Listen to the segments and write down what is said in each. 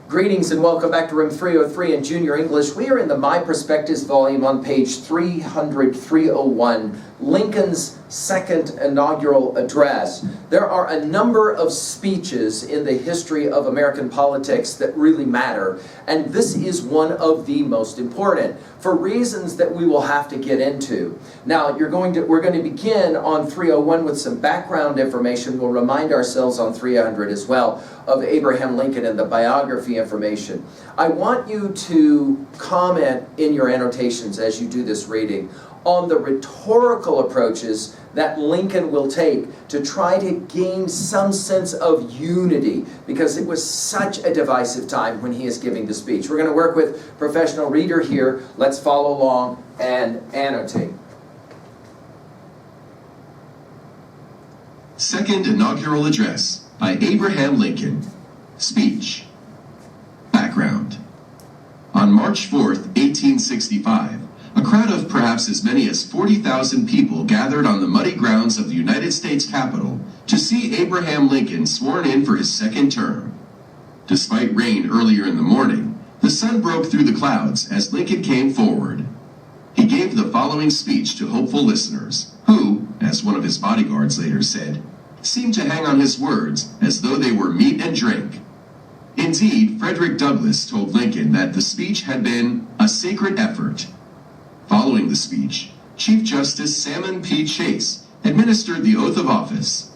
Greetings and welcome back to room 303 in Junior English. We are in the MyPerspectives volume on page 301, Lincoln's second inaugural address. There are a number of speeches in the history of American politics that really matter, and this is one of the most important for reasons that we will have to get into. Now, we're going to begin on 301 with some background information. We'll remind ourselves on 300 as well of Abraham Lincoln and the biography information. I want you to comment in your annotations as you do this reading on the rhetorical approaches that Lincoln will take to try to gain some sense of unity, because it was such a divisive time when he is giving the speech. We're going to work with professional reader here. Let's follow along and annotate. Second Inaugural Address by Abraham Lincoln. Speech. Background. On March 4th, 1865, a crowd of perhaps as many as 40,000 people gathered on the muddy grounds of the United States Capitol to see Abraham Lincoln sworn in for his second term. Despite rain earlier in the morning, the sun broke through the clouds as Lincoln came forward. He gave the following speech to hopeful listeners, who, as one of his bodyguards later said, seemed to hang on his words as though they were meat and drink. Indeed, Frederick Douglass told Lincoln that the speech had been a sacred effort. Following the speech, Chief Justice Salmon P. Chase administered the oath of office.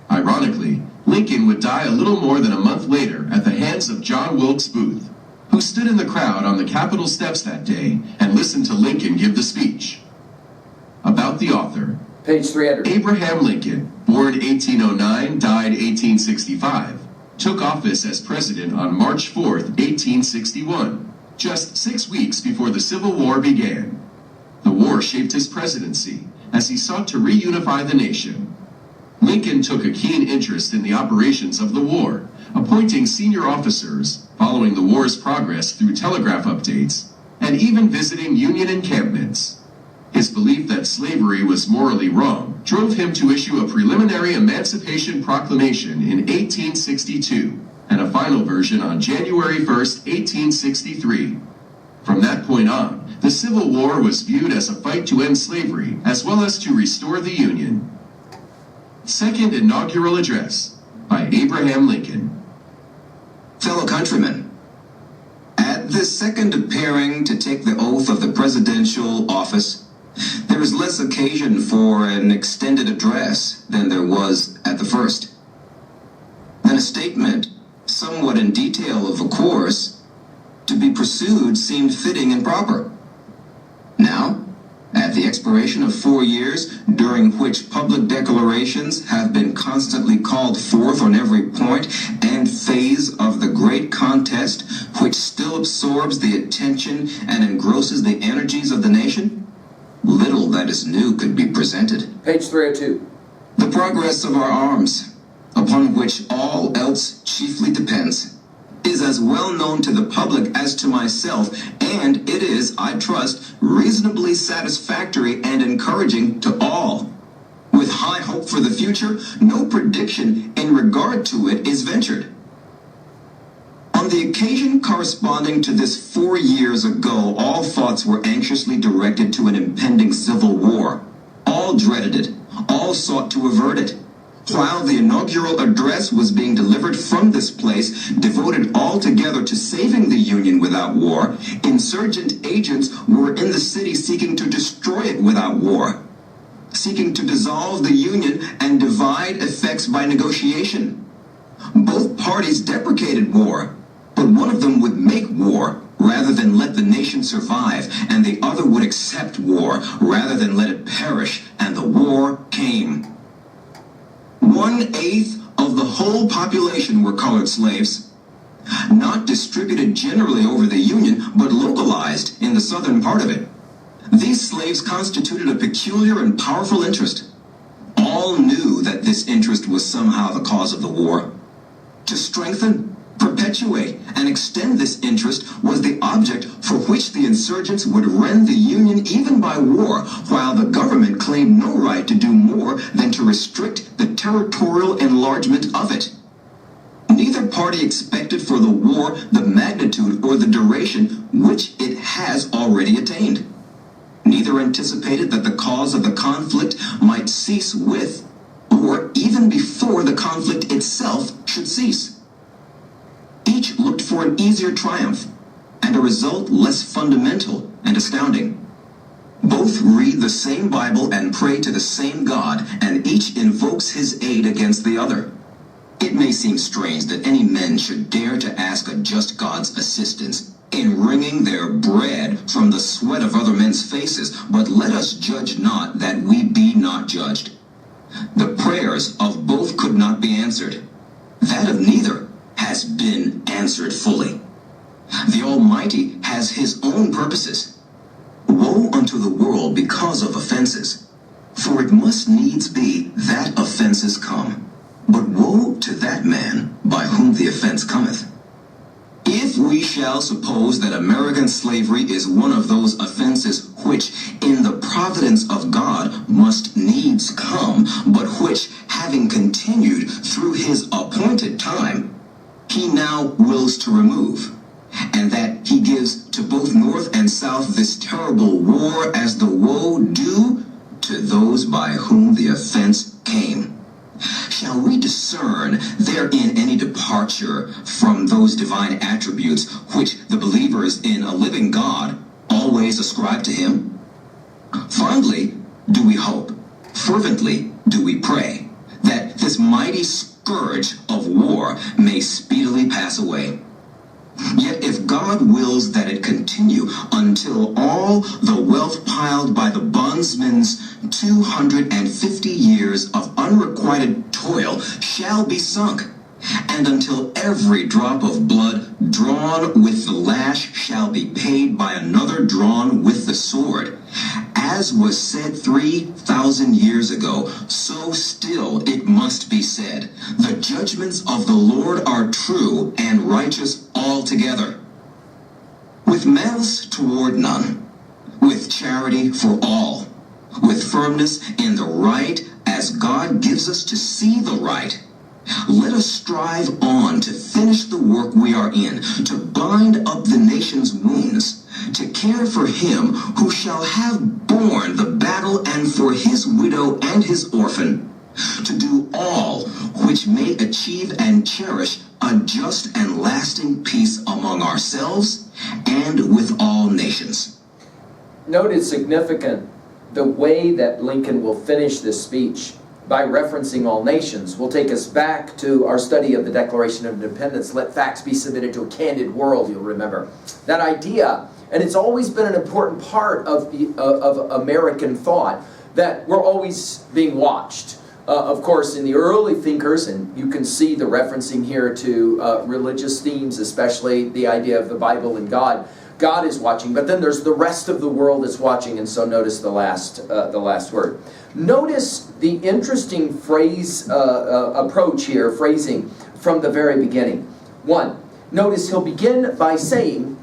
Ironically, Lincoln would die a little more than a month later at the hands of John Wilkes Booth, who stood in the crowd on the Capitol steps that day and listened to Lincoln give the speech. About the author. Page 300. Abraham Lincoln, born 1809, died 1865, took office as president on March 4th, 1861, just 6 weeks before the Civil War began. The war shaped his presidency as he sought to reunify the nation. Lincoln took a keen interest in the operations of the war, appointing senior officers, following the war's progress through telegraph updates, and even visiting Union encampments. His belief that slavery was morally wrong drove him to issue a preliminary Emancipation Proclamation in 1862 and a final version on January 1st, 1863. From that point on, the Civil War was viewed as a fight to end slavery as well as to restore the Union. Second Inaugural Address by Abraham Lincoln. Fellow countrymen, at this second appearing to take the oath of the presidential office, there is less occasion for an extended address than there was at the first. And a statement, somewhat in detail of a course, to be pursued seemed fitting and proper. Now, at the expiration of 4 years, during which public declarations have been constantly called forth on every point and phase of the great contest, which still absorbs the attention and engrosses the energies of the nation, little that is new could be presented. Page 302. The progress of our arms, upon which all else chiefly depends, is as well known to the public as to myself, and it is, I trust, reasonably satisfactory and encouraging to all. With high hope for the future, no prediction in regard to it is ventured. On the occasion corresponding to this 4 years ago, all thoughts were anxiously directed to an impending civil war. All dreaded it, all sought to avert it. While the inaugural address was being delivered from this place, devoted altogether to saving the Union without war, insurgent agents were in the city seeking to destroy it without war, seeking to dissolve the Union and divide effects by negotiation. Both parties deprecated war, but one of them would make war rather than let the nation survive, and the other would accept war rather than let it perish, and the war came. 1/8 of the whole population were colored slaves, not distributed generally over the Union, but localized in the southern part of it. These slaves constituted a peculiar and powerful interest. All knew that this interest was somehow the cause of the war. To strengthen, perpetuate, and extend this interest was the object for which the insurgents would rend the Union even by war, while the government claimed no right to do more than to restrict the territorial enlargement of it. Neither party expected for the war the magnitude or the duration which it has already attained. Neither anticipated that the cause of the conflict might cease with, or even before the conflict itself should cease. Each looked for an easier triumph, and a result less fundamental and astounding. Both read the same Bible and pray to the same God, and each invokes his aid against the other. It may seem strange that any men should dare to ask a just God's assistance in wringing their bread from the sweat of other men's faces, but let us judge not that we be not judged. The prayers of both could not be answered. That of neither has been answered fully. The Almighty has his own purposes. Woe unto the world because of offenses, for it must needs be that offenses come. But woe to that man by whom the offense cometh. If we shall suppose that American slavery is one of those offenses which, in the providence of God, must needs come, but which, having continued through his appointed time, he now wills to remove, and that he gives to both North and South this terrible war as the woe due to those by whom the offense came. Shall we discern therein any departure from those divine attributes which the believers in a living God always ascribe to him? Fondly do we hope, fervently do we pray, that this mighty scourge of war may speedily pass away. Yet if God wills that it continue until all the wealth piled by the bondsman's 250 years of unrequited toil shall be sunk, and until every drop of blood drawn with the lash shall be paid by another drawn with the sword, as was said 3,000 years ago, so still it must be said, the judgments of the Lord are true and righteous altogether. With malice toward none, with charity for all, with firmness in the right as God gives us to see the right, let us strive on to finish the work we are in, to bind up the nation's wounds, to care for him who shall have borne the battle and for his widow and his orphan, to do all which may achieve and cherish a just and lasting peace among ourselves and with all nations. Note it's significant the way that Lincoln will finish this speech by referencing all nations will take us back to our study of the Declaration of Independence. Let facts be submitted to a candid world, you'll remember. That idea, and it's always been an important part of American thought, that we're always being watched. Of course, in the early thinkers, and you can see the referencing here to religious themes, especially the idea of the Bible and God. God is watching, but then there's the rest of the world that's watching, and so notice the last word. Notice the interesting approach here, phrasing from the very beginning. One, notice he'll begin by saying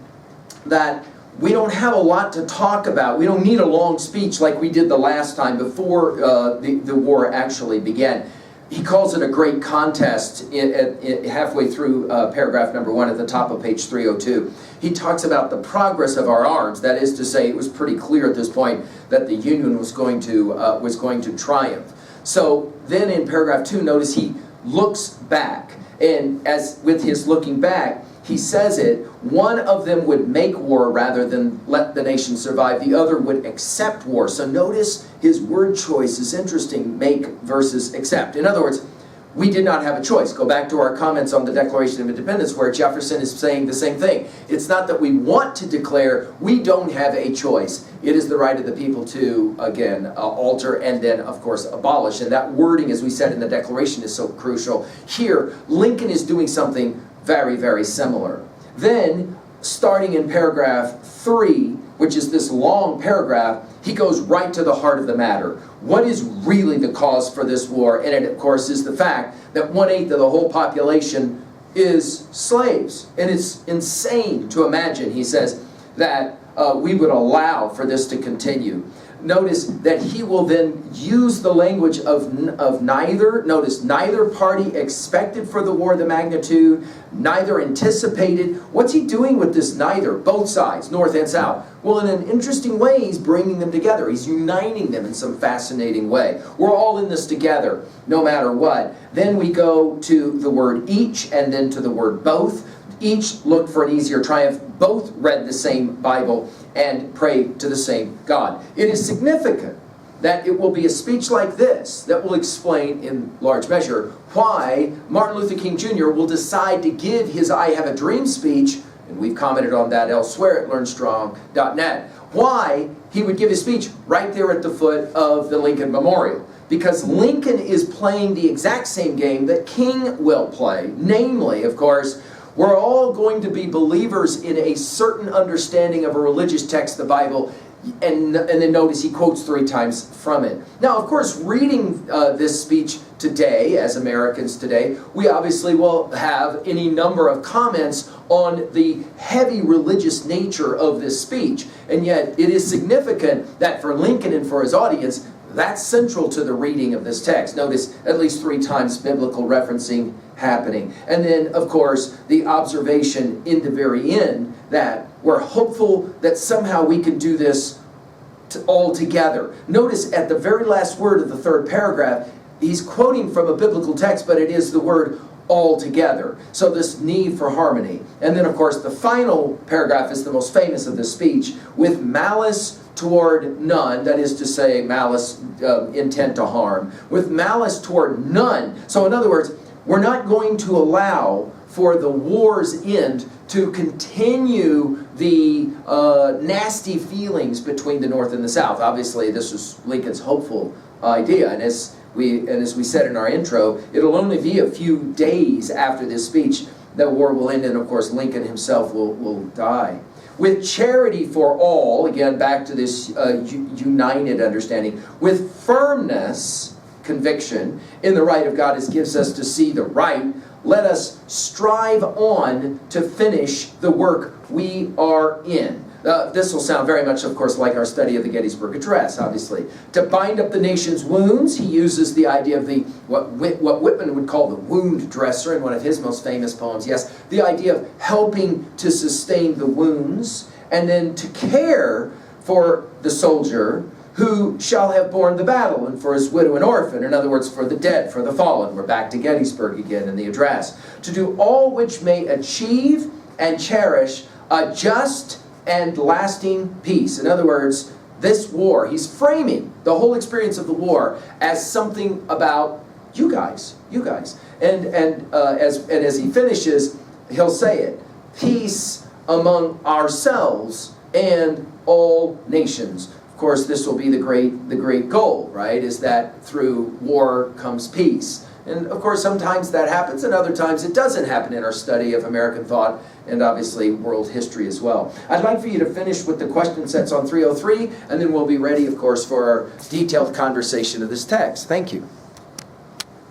that we don't have a lot to talk about. We don't need a long speech like we did the last time before the war actually began. He calls it a great contest halfway through paragraph number 1 at the top of page 302. He talks about the progress of our arms. That is to say, it was pretty clear at this point that the Union was going to triumph. So then in paragraph 2, notice he looks back. And as with his looking back, he says it, one of them would make war rather than let the nation survive. The other would accept war. So notice his word choice is interesting, make versus accept. In other words, we did not have a choice. Go back to our comments on the Declaration of Independence where Jefferson is saying the same thing. It's not that we want to declare, we don't have a choice. It is the right of the people to, again, alter and then, of course, abolish. And that wording, as we said in the Declaration, is so crucial. Here, Lincoln is doing something very, very similar. Then, starting in paragraph 3, which is this long paragraph, he goes right to the heart of the matter. What is really the cause for this war? And it, of course, is the fact that 1/8 of the whole population is slaves. And it's insane to imagine, he says, that we would allow for this to continue. Notice that he will then use the language of neither. Notice, neither party expected for the war the magnitude, neither anticipated. What's he doing with this neither? Both sides, north and south. Well, in an interesting way, he's bringing them together. He's uniting them in some fascinating way. We're all in this together, no matter what. Then we go to the word each, and then to the word both. Each looked for an easier triumph. Both read the same Bible and prayed to the same God. It is significant that it will be a speech like this that will explain in large measure why Martin Luther King Jr. will decide to give his I Have a Dream speech, and we've commented on that elsewhere at learnstrong.net, why he would give his speech right there at the foot of the Lincoln Memorial. Because Lincoln is playing the exact same game that King will play. Namely, of course, we're all going to be believers in a certain understanding of a religious text, the Bible, and then notice he quotes 3 times from it. Now, of course, reading this speech today, as Americans today, we obviously will have any number of comments on the heavy religious nature of this speech. And yet, it is significant that for Lincoln and for his audience, that's central to the reading of this text. Notice at least 3 times biblical referencing happening. And then, of course, the observation in the very end that we're hopeful that somehow we can do this all together. Notice at the very last word of the 3rd paragraph, he's quoting from a biblical text, but it is the word all together. So this need for harmony. And then, of course, the final paragraph is the most famous of the speech, with malice toward none, that is to say, malice, intent to harm, with malice toward none. So in other words, we're not going to allow for the war's end to continue the nasty feelings between the North and the South. Obviously, this was Lincoln's hopeful idea, and as we said in our intro, it'll only be a few days after this speech that war will end, and of course Lincoln himself will die. With charity for all, again back to this united understanding, with firmness, conviction, in the right of God as gives us to see the right, let us strive on to finish the work we are in. This will sound very much, of course, like our study of the Gettysburg Address, obviously. To bind up the nation's wounds, he uses the idea of the what Whitman would call the wound dresser in one of his most famous poems. Yes, the idea of helping to sustain the wounds, and then to care for the soldier who shall have borne the battle, and for his widow and orphan, in other words, for the dead, for the fallen. We're back to Gettysburg again in the address. To do all which may achieve and cherish a just and lasting peace. In other words, this war, he's framing the whole experience of the war as something about you guys. And as he finishes, he'll say it, peace among ourselves and all nations. Of course, this will be the great goal, right? Is that through war comes peace. And of course, sometimes that happens, and other times it doesn't happen in our study of American thought and obviously world history as well. I'd like for you to finish with the question sets on 303, and then we'll be ready, of course, for our detailed conversation of this text. Thank you.